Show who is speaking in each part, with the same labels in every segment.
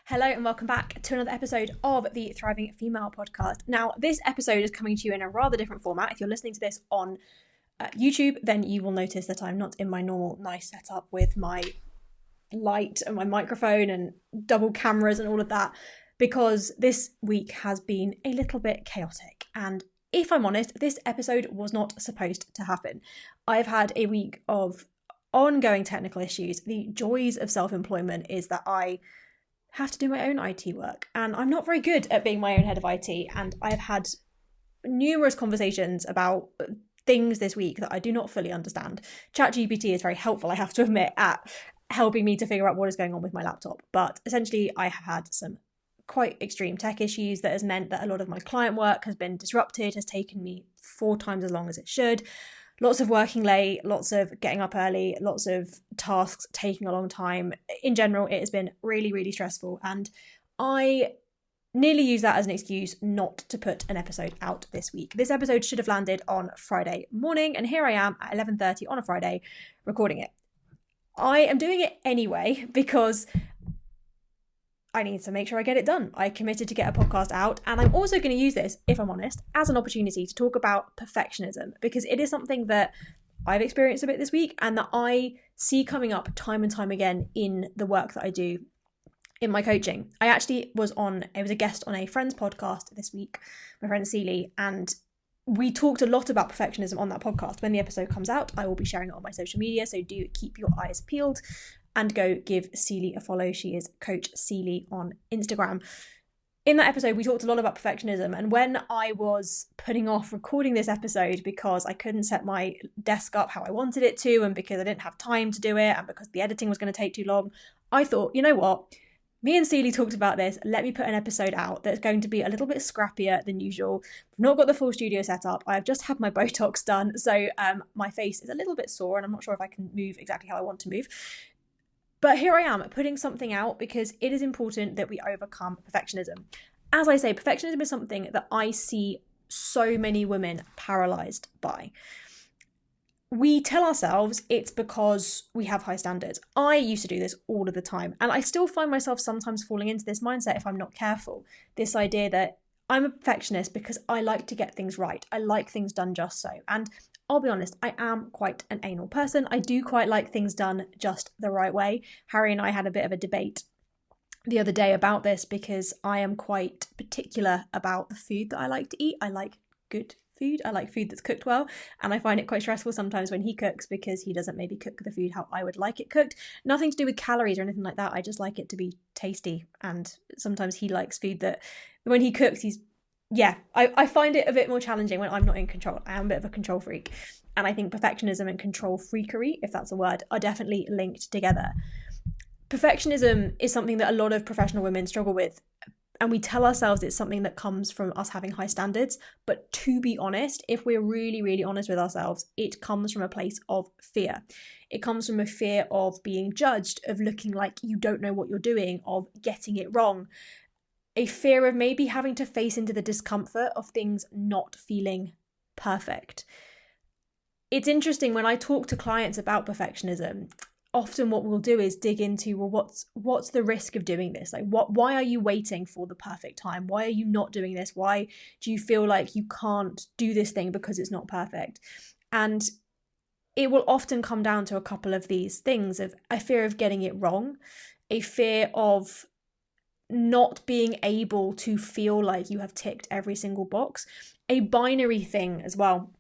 Speaker 1: Hello and welcome back to another episode of the Thriving Female podcast. Now, this episode is coming to you in a rather different format. If you're listening to this on YouTube, then you will notice that I'm not in my normal nice setup with my light and my microphone and double cameras and all of that, because this week has been a little bit chaotic. And if I'm honest, this episode was not supposed to happen. I've had a week of ongoing technical issues. The joys of self-employment is that I have to do my own IT work, and I'm not very good at being my own head of IT, and I've had numerous conversations about things this week that I do not fully understand. ChatGPT is very helpful, I have to admit, at helping me to figure out what is going on with my laptop, but essentially I have had some quite extreme tech issues that has meant that a lot of my client work has been disrupted, has taken me 4 times as long as it should. Lots of working late, lots of getting up early, lots of tasks taking a long time. In general, it has been really, really stressful. And I nearly use that as an excuse not to put an episode out this week. This episode should have landed on Friday morning, and here I am at 11:30 on a Friday recording it. I am doing it anyway because I need to make sure I get it done. I committed to get a podcast out, and I'm also going to use this, if I'm honest, as an opportunity to talk about perfectionism, because it is something that I've experienced a bit this week and that I see coming up time and time again in the work that I do in my coaching. I was a guest on a friend's podcast this week, my friend Celie, and we talked a lot about perfectionism on that podcast. When the episode comes out, I will be sharing it on my social media, so do keep your eyes peeled. And go give Celie a follow. She is Coach Celie on Instagram. In that episode, we talked a lot about perfectionism. And when I was putting off recording this episode because I couldn't set my desk up how I wanted it to, and because I didn't have time to do it, and because the editing was going to take too long, I thought, you know what? Me and Celie talked about this. Let me put an episode out that's going to be a little bit scrappier than usual. I've not got the full studio set up. I've just had my Botox done. So my face is a little bit sore, and I'm not sure if I can move exactly how I want to move. But here I am putting something out because it is important that we overcome perfectionism. As I say, perfectionism is something that I see so many women paralyzed by. We tell ourselves it's because we have high standards. I used to do this all of the time, and I still find myself sometimes falling into this mindset if I'm not careful. This idea that I'm a perfectionist because I like to get things right. I like things done just so. And I'll be honest, I am quite an anal person. I do quite like things done just the right way. Harry and I had a bit of a debate the other day about this because I am quite particular about the food that I like to eat. I like good food. I like food that's cooked well. And I find it quite stressful sometimes when he cooks because he doesn't maybe cook the food how I would like it cooked. Nothing to do with calories or anything like that. I just like it to be tasty. And sometimes he likes food that when he cooks, I find it a bit more challenging when I'm not in control. I am a bit of a control freak. And I think perfectionism and control freakery, if that's a word, are definitely linked together. Perfectionism is something that a lot of professional women struggle with. And we tell ourselves it's something that comes from us having high standards. But to be honest, if we're really, really honest with ourselves, it comes from a place of fear. It comes from a fear of being judged, of looking like you don't know what you're doing, of getting it wrong. A fear of maybe having to face into the discomfort of things not feeling perfect. It's interesting when I talk to clients about perfectionism, often what we'll do is dig into, well, what's the risk of doing this? Like, why are you waiting for the perfect time? Why are you not doing this? Why do you feel like you can't do this thing because it's not perfect? And it will often come down to a couple of these things: of a fear of getting it wrong, a fear of not being able to feel like you have ticked every single box, a binary thing as well,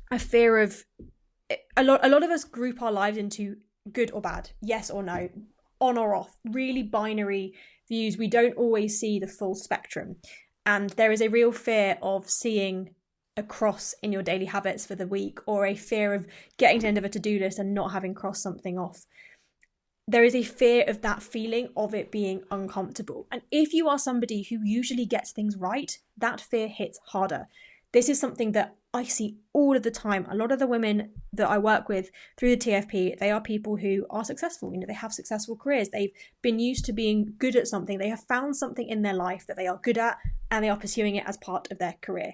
Speaker 1: a fear of a lot of us group our lives into good or bad, yes or no, on or off, really binary views. We don't always see the full spectrum, and there is a real fear of seeing a cross in your daily habits for the week, or a fear of getting to the end of a to-do list and not having crossed something off. There is a fear of that feeling of it being uncomfortable. And if you are somebody who usually gets things right, that fear hits harder. This is something that I see all of the time. A lot of the women that I work with through the TFP, they are people who are successful. They have successful careers. They've been used to being good at something. They have found something in their life that they are good at, and they are pursuing it as part of their career.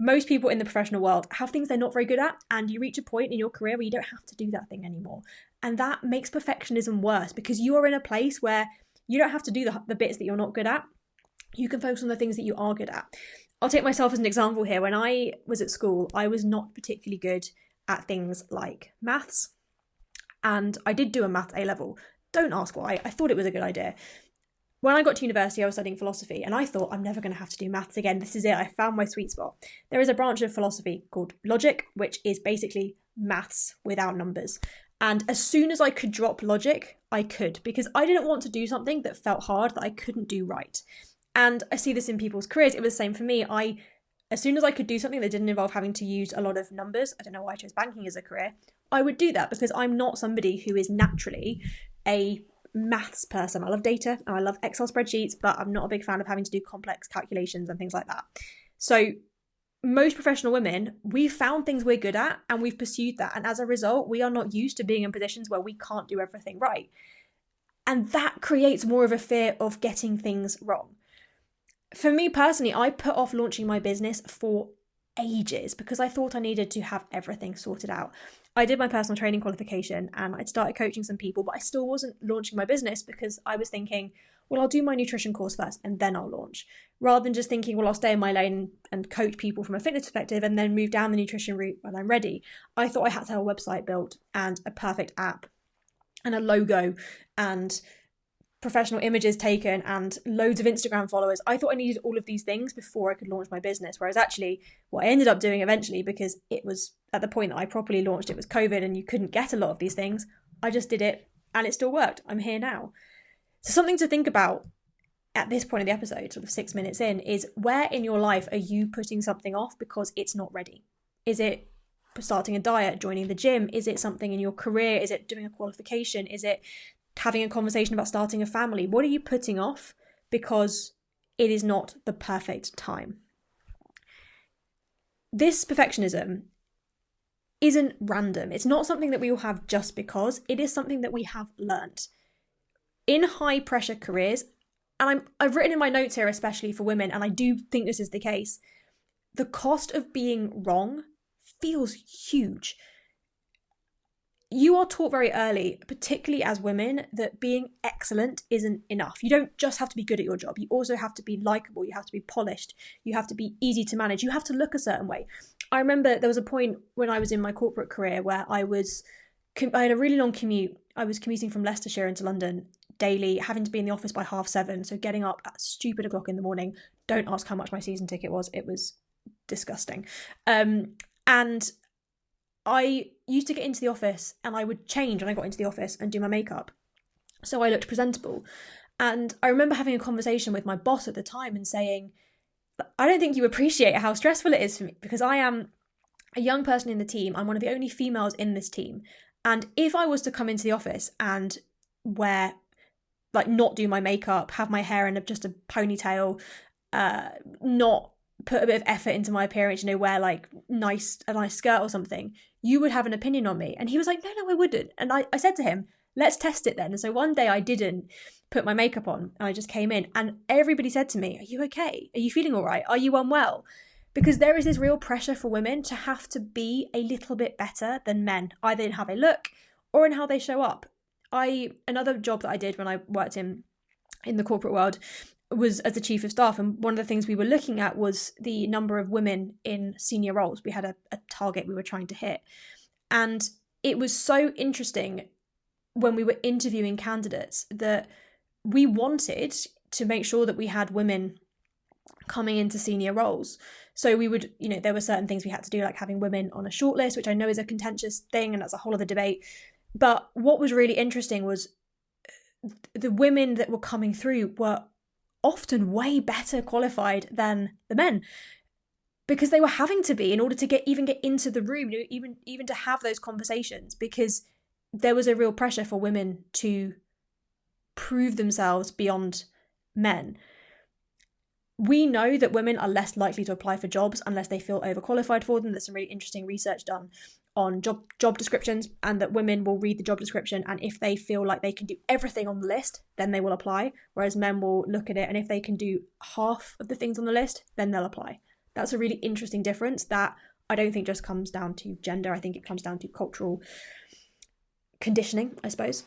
Speaker 1: Most people in the professional world have things they're not very good at, and you reach a point in your career where you don't have to do that thing anymore. And that makes perfectionism worse, because you are in a place where You don't have to do the bits that you're not good at. You can focus on the things that you are good at. I'll take myself as an example here. When I was at school, I was not particularly good at things like maths. And I did do a maths A-level. Don't ask why. I thought it was a good idea. When I got to university, I was studying philosophy, and I thought, I'm never going to have to do maths again. This is it. I found my sweet spot. There is a branch of philosophy called logic, which is basically maths without numbers. And as soon as I could drop logic, I could, because I didn't want to do something that felt hard, that I couldn't do right. And I see this in people's careers. It was the same for me. As soon as I could do something that didn't involve having to use a lot of numbers, I don't know why I chose banking as a career, I would do that, because I'm not somebody who is naturally a maths person. I love data and I love Excel spreadsheets, but I'm not a big fan of having to do complex calculations and things like that. So most professional women, we've found things we're good at and we've pursued that. And as a result, we are not used to being in positions where we can't do everything right. And that creates more of a fear of getting things wrong. For me personally, I put off launching my business for ages because I thought I needed to have everything sorted out. I did my personal training qualification and I'd started coaching some people, but I still wasn't launching my business because I was thinking, well, I'll do my nutrition course first and then I'll launch, rather than just thinking, well, I'll stay in my lane and coach people from a fitness perspective and then move down the nutrition route when I'm ready. I thought I had to have a website built and a perfect app and a logo and professional images taken and loads of Instagram followers. I thought I needed all of these things before I could launch my business. Whereas actually what I ended up doing eventually, because it was at the point that I properly launched, it was COVID and you couldn't get a lot of these things. I just did it and it still worked. I'm here now. So something to think about at this point of the episode, sort of 6 minutes in, is where in your life are you putting something off because it's not ready? Is it starting a diet, joining the gym? Is it something in your career? Is it doing a qualification? Is it having a conversation about starting a family? What are you putting off because it is not the perfect time? This perfectionism isn't random. It's not something that we all have just because. It is something that we have learnt. In high pressure careers, and I've written in my notes here, especially for women, and I do think this is the case, the cost of being wrong feels huge. You are taught very early, particularly as women, that being excellent isn't enough. You don't just have to be good at your job. You also have to be likable. You have to be polished. You have to be easy to manage. You have to look a certain way. I remember there was a point when I was in my corporate career where I had a really long commute. I was commuting from Leicestershire into London daily, having to be in the office by 7:30, so getting up at stupid o'clock in the morning. Don't ask how much my season ticket was. It was disgusting. And I used to get into the office and I would change when I got into the office and do my makeup so I looked presentable. And I remember having a conversation with my boss at the time and saying, I don't think you appreciate how stressful it is for me, because I am a young person in the team. I'm one of the only females in this team. And if I was to come into the office and not do my makeup, have my hair in just a ponytail, not put a bit of effort into my appearance, wear a nice skirt or something, you would have an opinion on me. And he was like, no, I wouldn't. And I said to him, let's test it then. And so one day I didn't put my makeup on and I just came in and everybody said to me, are you okay? Are you feeling all right? Are you unwell? Because there is this real pressure for women to have to be a little bit better than men, either in how they look or in how they show up. Another job that I did when I worked in the corporate world was as the chief of staff, and one of the things we were looking at was the number of women in senior roles. We had a target we were trying to hit, and it was so interesting when we were interviewing candidates that we wanted to make sure that we had women coming into senior roles. So we would, there were certain things we had to do, like having women on a shortlist, which I know is a contentious thing and that's a whole other debate. But what was really interesting was the women that were coming through were often way better qualified than the men, because they were having to be in order to even get into the room, even to have those conversations, because there was a real pressure for women to prove themselves beyond men. We know that women are less likely to apply for jobs unless they feel overqualified for them. There's some really interesting research done on job descriptions, and that women will read the job description, and if they feel like they can do everything on the list, then they will apply, whereas men will look at it and if they can do half of the things on the list, then they'll apply. That's a really interesting difference that I don't think just comes down to gender. I think it comes down to cultural conditioning, I suppose.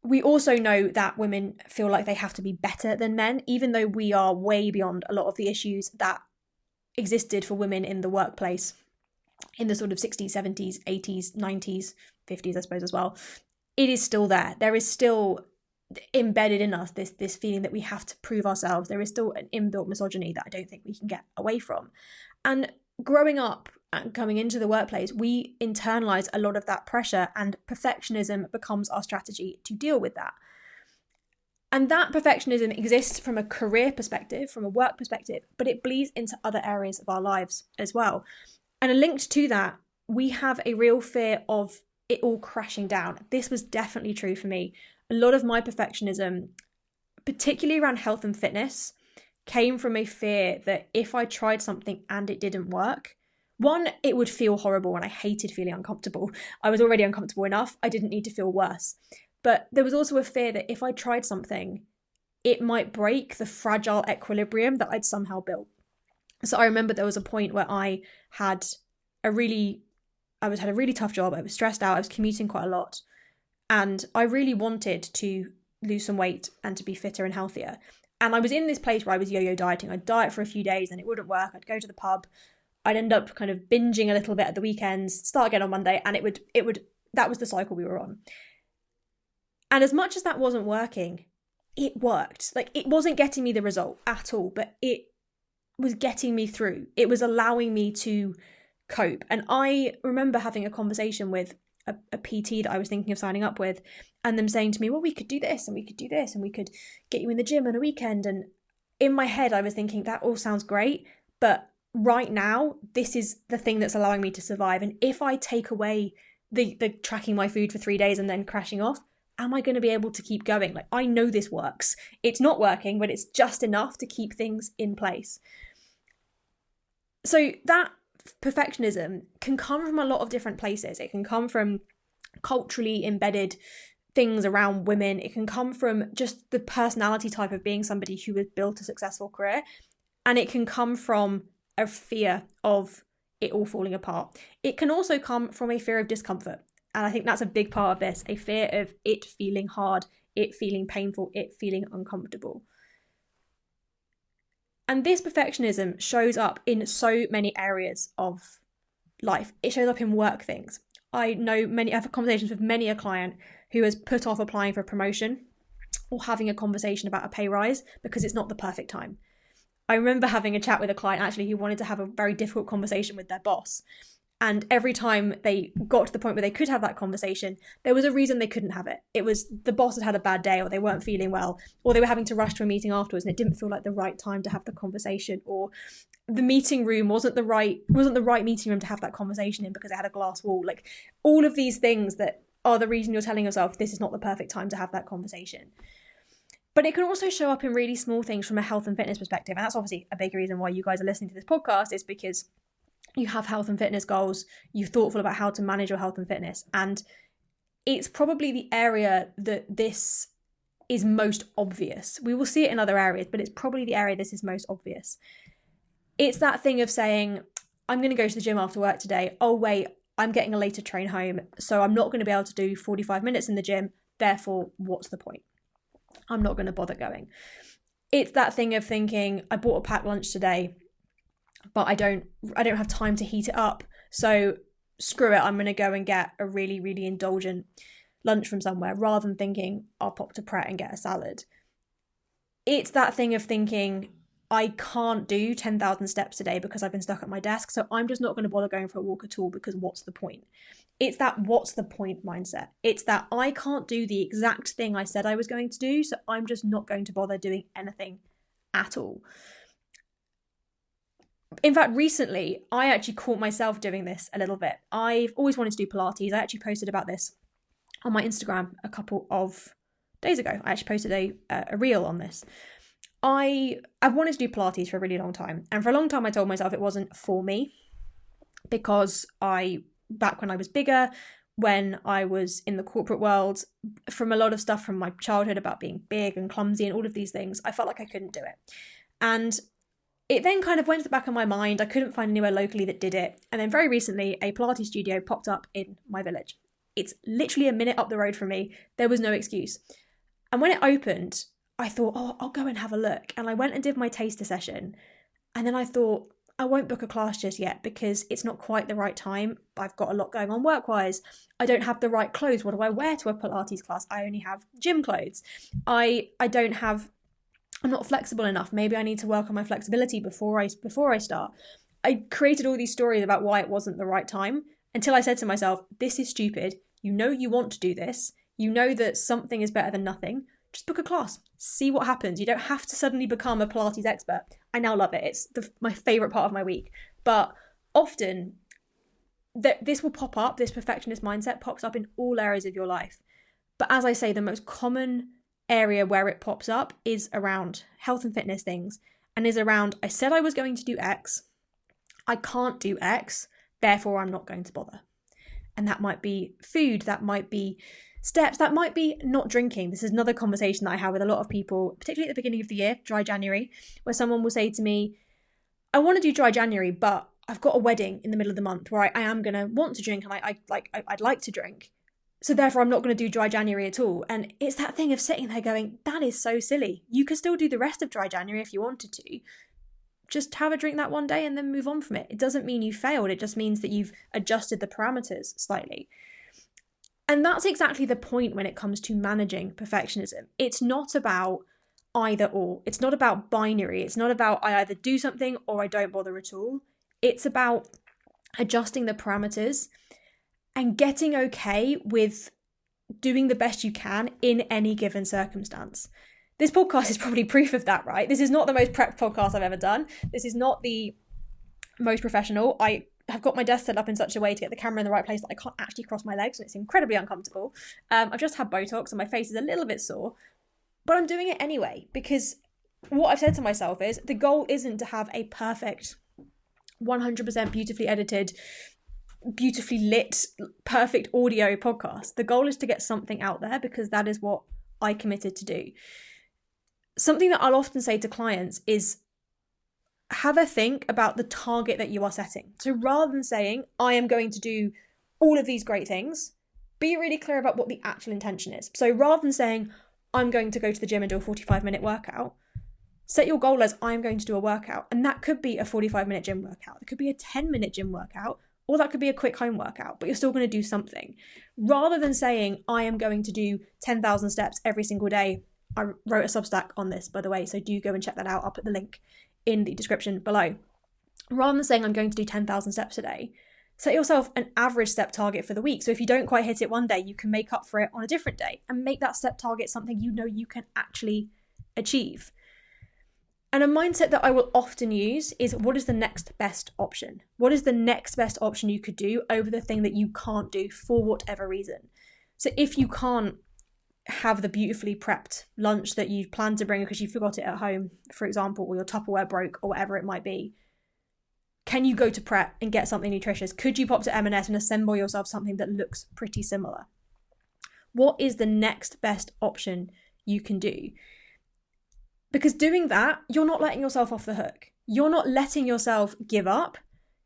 Speaker 1: We also know that women feel like they have to be better than men, even though we are way beyond a lot of the issues that existed for women in the workplace in the sort of 60s, 70s, 80s, 90s, 50s, I suppose, as well. It is still there. There is still embedded in us this feeling that we have to prove ourselves. There is still an inbuilt misogyny that I don't think we can get away from. And growing up and coming into the workplace, we internalize a lot of that pressure, and perfectionism becomes our strategy to deal with that. And that perfectionism exists from a career perspective, from a work perspective, but it bleeds into other areas of our lives as well. And linked to that, we have a real fear of it all crashing down. This was definitely true for me. A lot of my perfectionism, particularly around health and fitness, came from a fear that if I tried something and it didn't work, one, it would feel horrible, and I hated feeling uncomfortable. I was already uncomfortable enough. I didn't need to feel worse. But there was also a fear that if I tried something, it might break the fragile equilibrium that I'd somehow built. So I remember there was a point where I had a really tough job. I was stressed out. I was commuting quite a lot. And I really wanted to lose some weight and to be fitter and healthier. And I was in this place where I was yo-yo dieting. I'd diet for a few days and it wouldn't work. I'd go to the pub. I'd end up kind of binging a little bit at the weekends, start again on Monday, and that was the cycle we were on. And as much as that wasn't working, it worked. Like, it wasn't getting me the result at all, but it was getting me through. It was allowing me to cope. And I remember having a conversation with a PT that I was thinking of signing up with, and them saying to me, well, we could do this and we could do this and we could get you in the gym on a weekend. And in my head, I was thinking that all sounds great, but right now, this is the thing that's allowing me to survive. And if I take away the tracking my food for 3 days and then crashing off, am I going to be able to keep going? Like, I know this works. It's not working, but it's just enough to keep things in place. So that perfectionism can come from a lot of different places. It can come from culturally embedded things around women. It can come from just the personality type of being somebody who has built a successful career. And it can come from a fear of it all falling apart. It can also come from a fear of discomfort. And I think that's a big part of this, a fear of it feeling hard, it feeling painful, it feeling uncomfortable. And this perfectionism shows up in so many areas of life. It shows up in work things. I have conversations with many a client who has put off applying for a promotion or having a conversation about a pay rise because it's not the perfect time. I remember having a chat with a client actually who wanted to have a very difficult conversation with their boss. And every time they got to the point where they could have that conversation, there was a reason they couldn't have it. It was the boss had had a bad day, or they weren't feeling well, or they were having to rush to a meeting afterwards and it didn't feel like the right time to have the conversation, or the meeting room wasn't the right meeting room to have that conversation in because it had a glass wall. Like, all of these things that are the reason you're telling yourself this is not the perfect time to have that conversation. But it can also show up in really small things from a health and fitness perspective. And that's obviously a big reason why you guys are listening to this podcast, is because you have health and fitness goals, you're thoughtful about how to manage your health and fitness. And it's probably the area that this is most obvious. We will see it in other areas, but it's probably the area this is most obvious. It's that thing of saying, I'm going to go to the gym after work today. Oh, wait, I'm getting a later train home, so I'm not going to be able to do 45 minutes in the gym. Therefore, what's the point? I'm not going to bother going. It's that thing of thinking, I bought a packed lunch today, but I don't have time to heat it up. So screw it, I'm going to go and get a really, really indulgent lunch from somewhere, rather than thinking I'll pop to Pret and get a salad. It's that thing of thinking, I can't do 10,000 steps today because I've been stuck at my desk, so I'm just not going to bother going for a walk at all because what's the point? It's that what's the point mindset. It's that I can't do the exact thing I said I was going to do, so I'm just not going to bother doing anything at all. In fact, recently, I actually caught myself doing this a little bit. I've always wanted to do Pilates. I actually posted about this on my Instagram a couple of days ago. I actually posted a reel on this. I've wanted to do Pilates for a really long time. And for a long time, I told myself it wasn't for me because back when I was bigger, when I was in the corporate world, from a lot of stuff from my childhood about being big and clumsy and all of these things, I felt like I couldn't do it. And it then kind of went to the back of my mind. I couldn't find anywhere locally that did it. And then very recently, a Pilates studio popped up in my village. It's literally a minute up the road from me. There was no excuse. And when it opened, I thought, oh, I'll go and have a look. And I went and did my taster session. And then I thought, I won't book a class just yet because it's not quite the right time. I've got a lot going on work-wise. I don't have the right clothes. What do I wear to a Pilates class? I only have gym clothes. I'm not flexible enough. Maybe I need to work on my flexibility before I start. I created all these stories about why it wasn't the right time until I said to myself, this is stupid. You know you want to do this. You know that something is better than nothing. Just book a class. See what happens. You don't have to suddenly become a Pilates expert. I now love it. It's my favourite part of my week. But often, this will pop up. This perfectionist mindset pops up in all areas of your life. But as I say, the most common area where it pops up is around health and fitness things. And is around, I said I was going to do X. I can't do X. Therefore, I'm not going to bother. And that might be food. That might be steps. That might be not drinking. This is another conversation that I have with a lot of people, particularly at the beginning of the year, dry January, where someone will say to me, I want to do dry January, but I've got a wedding in the middle of the month where I am going to want to drink and I'd like to drink. So therefore, I'm not going to do dry January at all. And it's that thing of sitting there going, that is so silly. You could still do the rest of dry January if you wanted to. Just have a drink that one day and then move on from it. It doesn't mean you failed. It just means that you've adjusted the parameters slightly. And that's exactly the point when it comes to managing perfectionism. It's not about either or. It's not about binary. It's not about I either do something or I don't bother at all. It's about adjusting the parameters and getting okay with doing the best you can in any given circumstance. This podcast is probably proof of that, right? This is not the most prepped podcast I've ever done. This is not the most professional. I have got my desk set up in such a way to get the camera in the right place that I can't actually cross my legs, and it's incredibly uncomfortable. I've just had Botox and my face is a little bit sore, but I'm doing it anyway because what I've said to myself is the goal isn't to have a perfect, 100% beautifully edited, beautifully lit, perfect audio podcast. The goal is to get something out there because that is what I committed to do. Something that I'll often say to clients is have a think about the target that you are setting. So rather than saying, I am going to do all of these great things, be really clear about what the actual intention is. So rather than saying, I'm going to go to the gym and do a 45-minute workout, set your goal as I'm going to do a workout. And that could be a 45-minute gym workout. It could be a 10-minute gym workout, or that could be a quick home workout, but you're still going to do something. Rather than saying, I am going to do 10,000 steps every single day. I wrote a Substack on this, by the way, so do go and check that out. I'll put the link in the description below. Rather than saying I'm going to do 10,000 steps a day, set yourself an average step target for the week. So if you don't quite hit it one day, you can make up for it on a different day and make that step target something you know you can actually achieve. And a mindset that I will often use is, what is the next best option? What is the next best option you could do over the thing that you can't do for whatever reason? So if you can't have the beautifully prepped lunch that you planned to bring because you forgot it at home, for example, or your Tupperware broke or whatever it might be, can you go to prep and get something nutritious? Could you pop to M&S and assemble yourself something that looks pretty similar? What is the next best option you can do? Because doing that, you're not letting yourself off the hook. You're not letting yourself give up.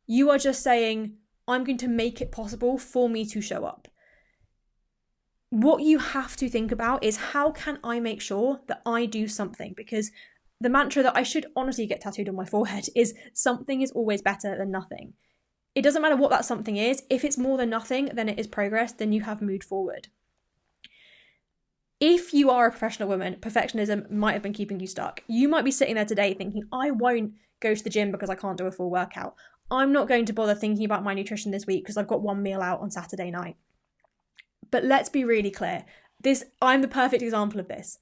Speaker 1: You are just saying, I'm going to make it possible for me to show up. What you have to think about is, how can I make sure that I do something? Because the mantra that I should honestly get tattooed on my forehead is, something is always better than nothing. It doesn't matter what that something is. If it's more than nothing, then it is progress, then you have moved forward. If you are a professional woman, perfectionism might have been keeping you stuck. You might be sitting there today thinking, I won't go to the gym because I can't do a full workout. I'm not going to bother thinking about my nutrition this week because I've got one meal out on Saturday night. But let's be really clear. I'm the perfect example of this.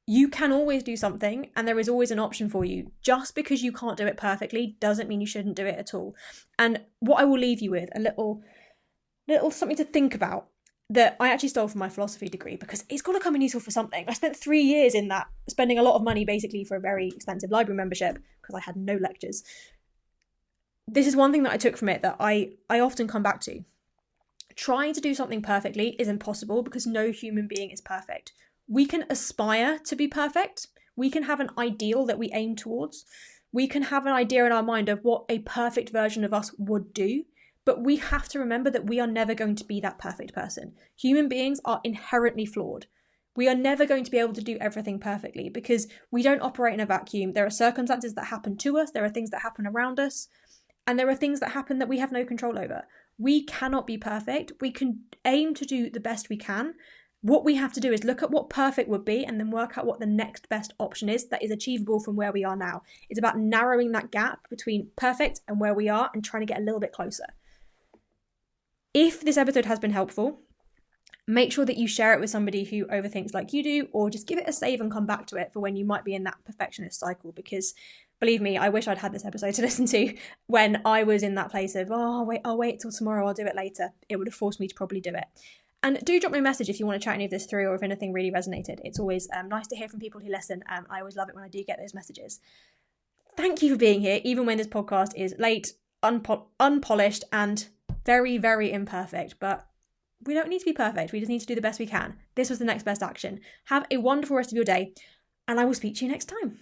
Speaker 1: You can always do something, and there is always an option for you. Just because you can't do it perfectly doesn't mean you shouldn't do it at all. And what I will leave you with, a little something to think about, that I actually stole from my philosophy degree, because it's got to come in useful for something. I spent 3 years in that, spending a lot of money basically for a very expensive library membership because I had no lectures. This is one thing that I took from it that I often come back to. Trying to do something perfectly is impossible because no human being is perfect. We can aspire to be perfect. We can have an ideal that we aim towards. We can have an idea in our mind of what a perfect version of us would do, But we have to remember that we are never going to be that perfect person. Human beings are inherently flawed. We are never going to be able to do everything perfectly because we don't operate in a vacuum. There are circumstances that happen to us, there are things that happen around us, and there are things that happen that we have no control over. We cannot be perfect. We can aim to do the best we can. What we have to do is look at what perfect would be and then work out what the next best option is that is achievable from where we are now. It's about narrowing that gap between perfect and where we are and trying to get a little bit closer. If this episode has been helpful, make sure that you share it with somebody who overthinks like you do, or just give it a save and come back to it for when you might be in that perfectionist cycle. Because believe me, I wish I'd had this episode to listen to when I was in that place of, I'll wait till tomorrow, I'll do it later. It would have forced me to probably do it. And do drop me a message if you want to chat any of this through, or if anything really resonated. It's always nice to hear from people who listen. I always love it when I do get those messages. Thank you for being here, even when this podcast is late, unpolished, and very, very imperfect. But we don't need to be perfect. We just need to do the best we can. This was the next best action. Have a wonderful rest of your day, and I will speak to you next time.